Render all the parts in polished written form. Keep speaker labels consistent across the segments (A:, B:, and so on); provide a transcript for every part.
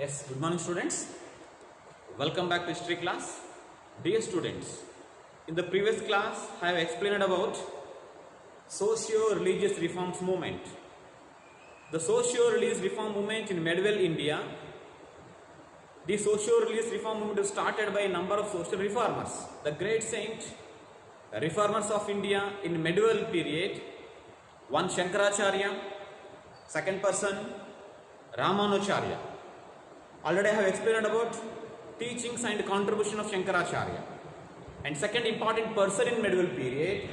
A: Yes, good morning students. Welcome back to history class. Dear students, in the previous class I have explained about socio-religious reforms movement. The socio-religious reform movement in medieval India. The socio-religious reform movement was started by a number of social reformers. The great saint reformers of India in medieval period. One Shankaracharya, second person Ramanujacharya. Already I have explained about teachings and contribution of Shankaracharya. And second important person in medieval period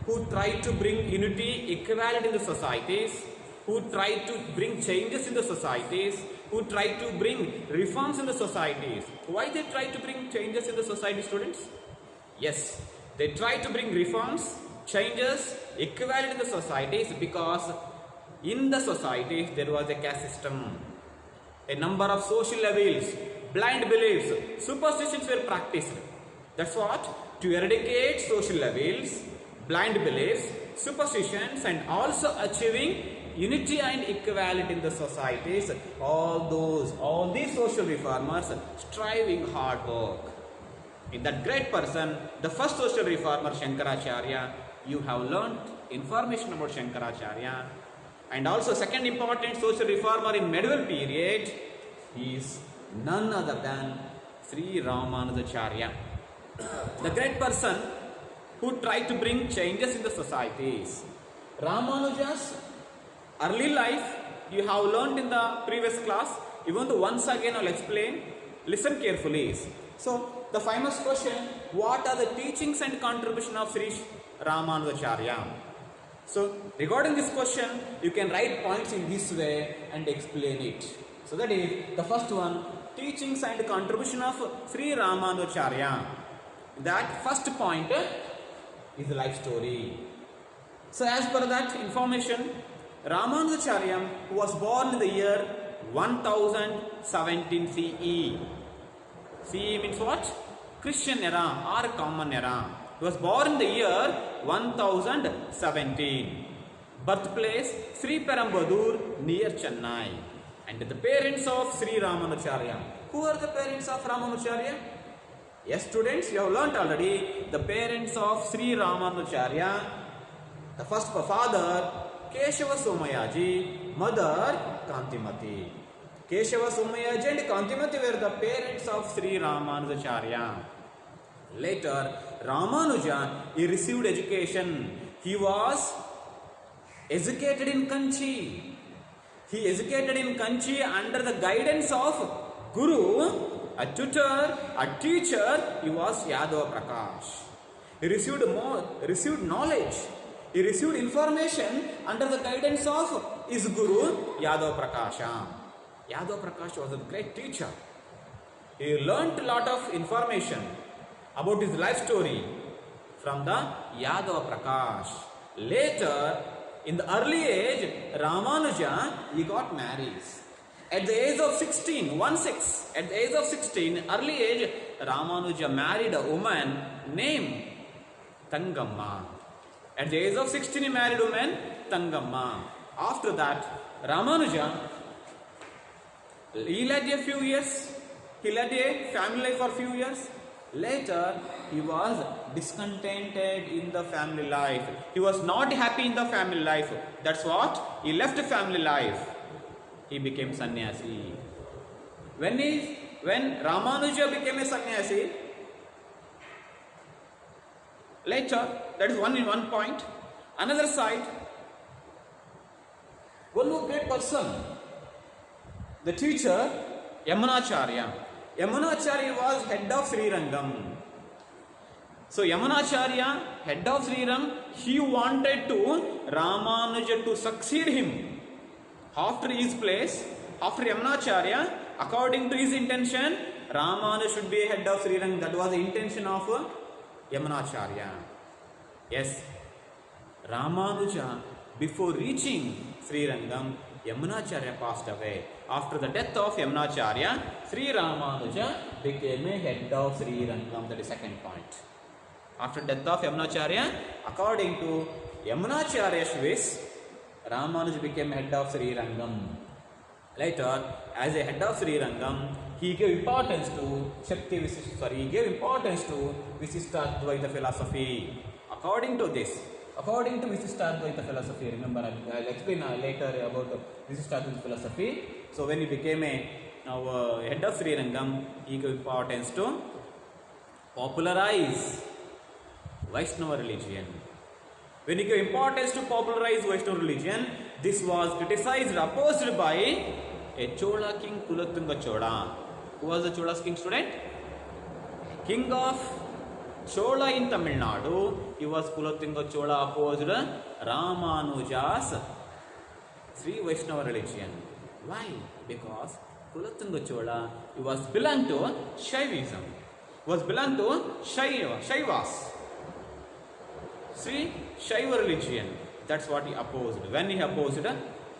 A: who tried to bring unity, equality in the societies, who tried to bring changes in the societies, who tried to bring reforms in the societies. Why they tried to bring changes in the society, students? Yes, they tried to bring reforms, changes, equality in the societies because in the societies there was a caste system. A number of social evils, blind beliefs, superstitions were practiced. That's what? To eradicate social evils, blind beliefs, superstitions, and also achieving unity and equality in the societies. All these social reformers striving hard work. In that great person, the first social reformer Shankaracharya, you have learnt information about Shankaracharya. And also second important social reformer in medieval period is none other than Sri Ramanujacharya. The great person who tried to bring changes in the societies. Ramanuja's early life you have learnt in the previous class. Even though once again I will explain. Listen carefully. So the famous question, what are the teachings and contribution of Sri Ramanujacharya? So regarding this question, you can write points in this way and explain it. So that is the first one, teachings and contribution of Sri Ramanujacharya. That first point is the life story. So as per that information, Ramanujacharya was born in the year 1017 CE. CE means what? Christian era or common era. He was born in the year 1017. Birthplace Sri Perambadur near Chennai. And the parents of Sri Ramanujacharya. Who are the parents of Ramanujacharya? Yes, students, you have learnt already. The parents of Sri Ramanujacharya. The first father Keshava Somayaji, mother Kantimati. Keshava Somayaji and Kantimati were the parents of Sri Ramanujacharya. Later, Ramanuja, he received education. He was educated in Kanchi. He educated in Kanchi under the guidance of Guru, a tutor, a teacher. He was Yadava Prakash. He received knowledge. He received information under the guidance of his Guru, Yadava Prakasha. Yadava Prakash was a great teacher. He learnt a lot of information about his life story from the Yadava Prakash. Later, in the early age, Ramanuja, he got married. At the age of 16, at the age of 16, early age, Ramanuja married a woman named Tangamma. At the age of 16, he married a woman, Tangamma. After that, Ramanuja, he led a few years. He led a family life for a few years. Later, he was discontented in the family life. He was not happy in the family life. That's what? He left family life. He became sannyasi. When Ramanuja became a sannyasi, later, that is one point. Another side, one more great person, the teacher, Yamunacharya. Yamunacharya was head of Sri Rangam. So Yamunacharya, head of Sri Rangam, he wanted to Ramanuja to succeed him. After his place, after Yamunacharya, according to his intention, Ramanuja should be head of Sri Rangam. That was the intention of Yamunacharya. Yes, Ramanuja, before reaching Sri Rangam, Yamunacharya passed away. After the death of Yamunacharya, Sri Ramanuja became a head of Sri Rangam. That is second point. After death of Yamunacharya, according to Yamunacharya's wish, Ramanuja became head of Sri Rangam. Later, as a head of Sri Rangam, he gave importance to he gave importance to Visishtadvaita philosophy. According to Visishtadvaita philosophy, remember I'll explain later about Visishtadvaita philosophy. So when he became a head of Sri Rangam, he gave importance to popularize Vaishnava religion. When he gave importance to popularize Vaishnava religion, this was criticized, opposed by a Chola king, Kulatunga Chola. Who was the Chola's king, student? King of Chola in Tamil Nadu. He was Kulatunga Chola, opposed Ramanuja's Sri Vaishnava religion. Why? Because Kulatunga Chola, he was belonged to Shaivism. Was belonged to Shaivas. Sri Shaiva religion. That's what he opposed. When he opposed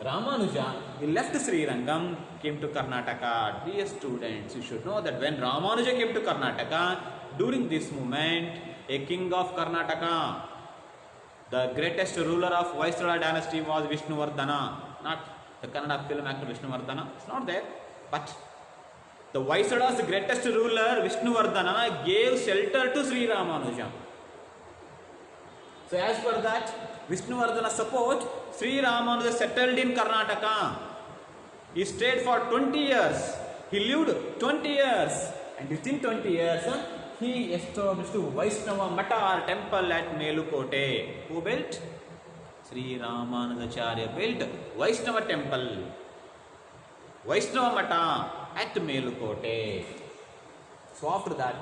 A: Ramanuja, he left Sri Rangam, came to Karnataka. Dear students, you should know that when Ramanuja came to Karnataka, during this movement, a king of Karnataka, the greatest ruler of Vaishnava dynasty was Vishnuvardhana. Not the Kannada film actor Vishnuvardhana. It's not there. But the Vaishnava's greatest ruler, Vishnuvardhana, gave shelter to Sri Ramanuja. So as per that, Vishnuvardhana support, Sri Ramanuja settled in Karnataka. He stayed for 20 years. He lived 20 years. And within 20 years, he established Vaishnava Mata temple at Melukote. Who built? Sri Ramanujacharya built Vaishnava temple. Vaishnava Mata at Melukote. So after that,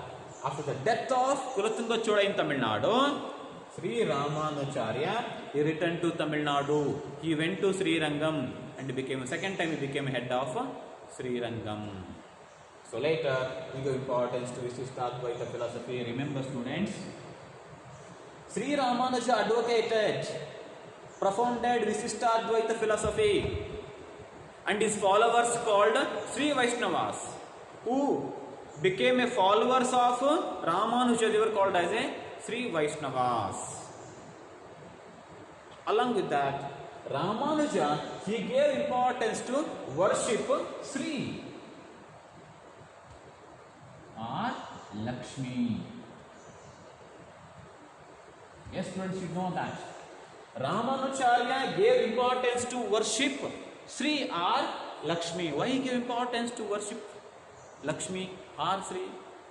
A: after the death of Kulatunga Chola in Tamil Nadu, Sri Ramanujacharya, he returned to Tamil Nadu. He went to Sri Rangam and became, second time he became head of Sri Rangam. So later, we give importance to Visishtadvaita philosophy. Remember students, Sri Ramanuja advocated, propounded Visishtadvaita philosophy, and his followers called Sri Vaishnavas, who became a followers of Ramanuja, they were called as a Sri Vaishnavas. Along with that, Ramanuja, he gave importance to worship Sri or Lakshmi. Yes, students, you know that. Ramanujacharya gave importance to worship Sri or Lakshmi. Why he gave importance to worship Lakshmi or Sri?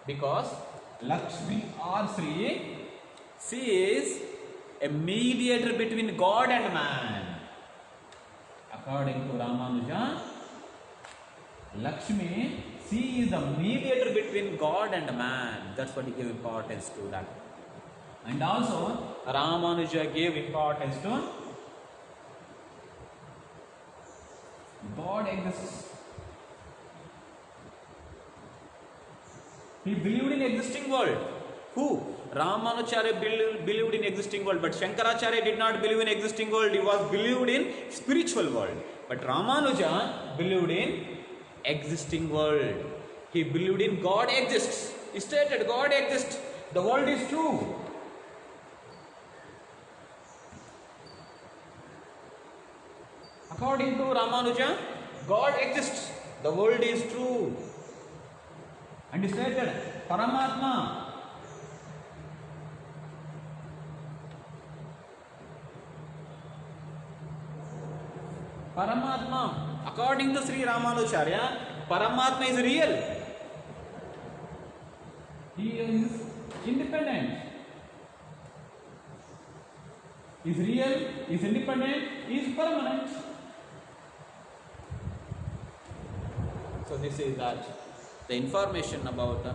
A: Because Lakshmi or Sri, she is a mediator between God and man. According to Ramanuja, Lakshmi, she is the mediator between God and man. That's what he gave importance to that. And also, Ramanuja gave importance to God exists. He believed in existing world. Who? Ramanujacharya believed in existing world, but Shankaracharya did not believe in existing world. He was believed in spiritual world. But Ramanuja believed in existing world. He believed in God exists. He stated God exists. The world is true. According to Ramanuja, God exists. The world is true. And he stated Paramatma. Paramatma. According to Sri Ramanujacharya, Paramatma is real. He is independent. He is real, he is independent, he is permanent. So this is that the information about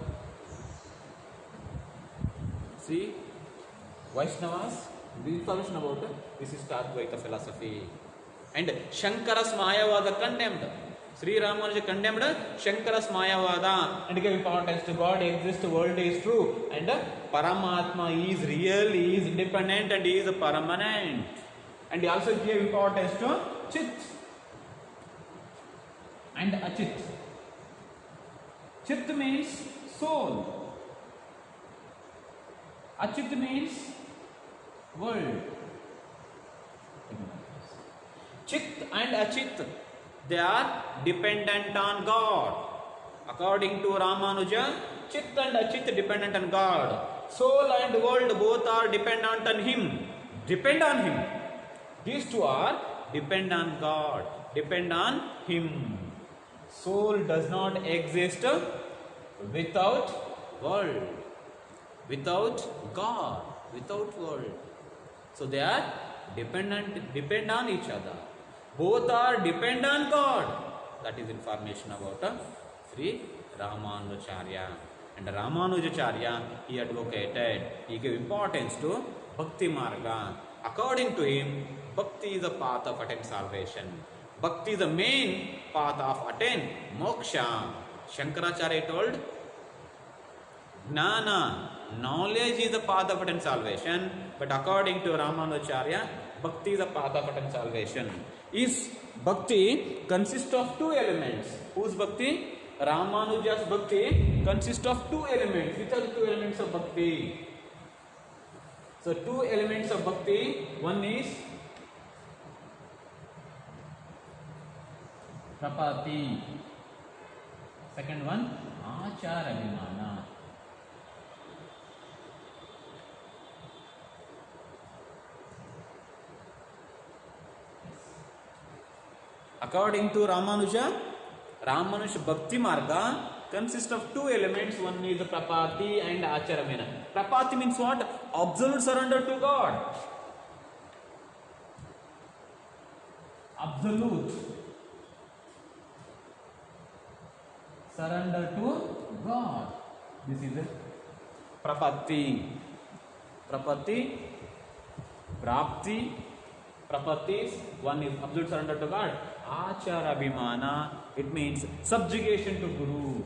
A: Sri Vaishnavas, the information about Visishtadvaita philosophy. And Shankara's Mayavada condemned. Sri Ramanuja condemned Shankara's Mayavada and gave importance to God exists, the world is true, and Paramatma is real, he is independent, and he is permanent. And he also gave importance to Chit and Achit. Chit means soul. Achit means world. Chit and Achit, They are dependent on God. According to Ramanuja, Chit and Achit dependent on God. Soul and world both are dependent on Him. Depend on Him. These two are depend on God. Depend on Him. Soul does not exist without world, without God, without world. So they are depend on each other. Both are depend on God. That is information about Sri Ramanujacharya. And Ramanujacharya, he advocated, he gave importance to Bhakti Marga. According to him, Bhakti is the path of attain salvation. Bhakti is the main path of attain moksha. Shankaracharya told, Gnana, knowledge is the path of attain salvation. But according to Ramanujacharya, Bhakti is the path of attain salvation. Is Bhakti consists of two elements. Whose Bhakti? Ramanuja's Bhakti consists of two elements. Which are the two elements of Bhakti? So two elements of Bhakti. One is Prapati. Second one, Achara Abhimana. According to Ramanuja, Ramanuja Bhakti Marga consists of two elements. One is Prapati and Acharamena. Prapati means what? Absolute surrender to God. Absolute surrender to God. This is it. Prapati. Prapati, Prapti. Prapati is one is absolute surrender to God. Achara Abhimana, it means subjugation to Guru.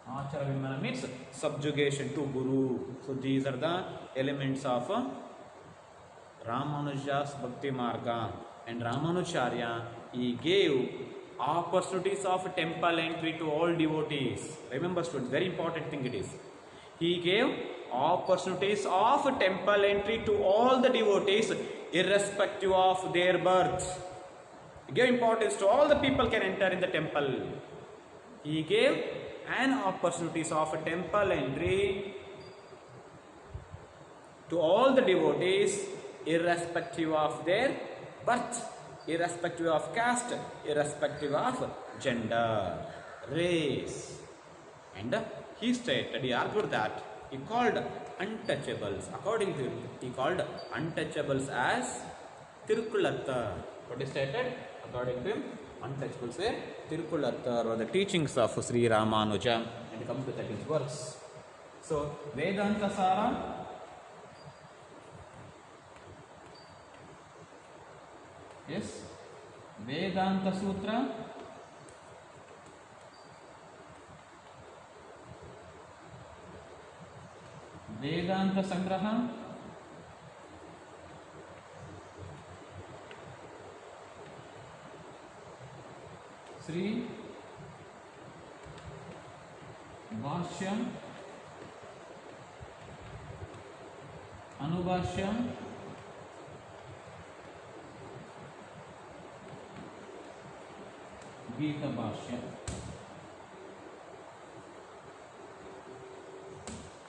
A: Achara Abhimana means subjugation to Guru. So these are the elements of Ramanuja's Bhakti Marga. And Ramanujacharya, he gave opportunities of temple entry to all devotees. Remember students, very important thing it is. He gave opportunities of temple entry to all the devotees irrespective of their birth. He gave importance to all the people can enter in the temple. He gave an opportunities of temple entry to all the devotees irrespective of their birth, irrespective of caste, irrespective of gender, race. And he stated, he argued that he called untouchables, according to him, he called untouchables as Tirukulathar. What he stated? According to him, untouchables were Tirukulathar, or the teachings of Sri Ramanuja, and come to that his works. So, Vedanta Sara, yes, Vedanta Sutra, Vedanta Sangraha, Sri Bhashyam, Anubhashyam, Gita Bhashya,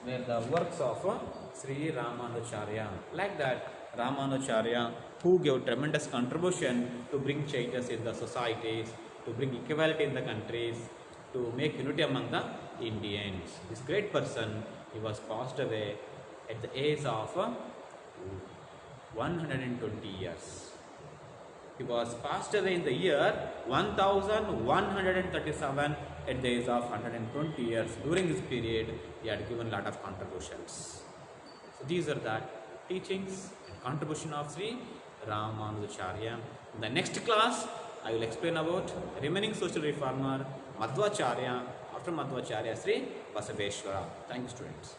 A: were the works of Sri Ramanujacharya. Like that, Ramanujacharya, who gave tremendous contribution to bring changes in the societies, to bring equality in the countries, to make unity among the Indians. This great person, he was passed away at the age of 120 years. He was passed away in the year 1137 at the age of 120 years. During this period, he had given a lot of contributions. So these are the teachings and contribution of Sri Ramanujacharya. In the next class, I will explain about remaining social reformer Madhvacharya. After Madhvacharya, Sri Basaveshwara. Thank you, students.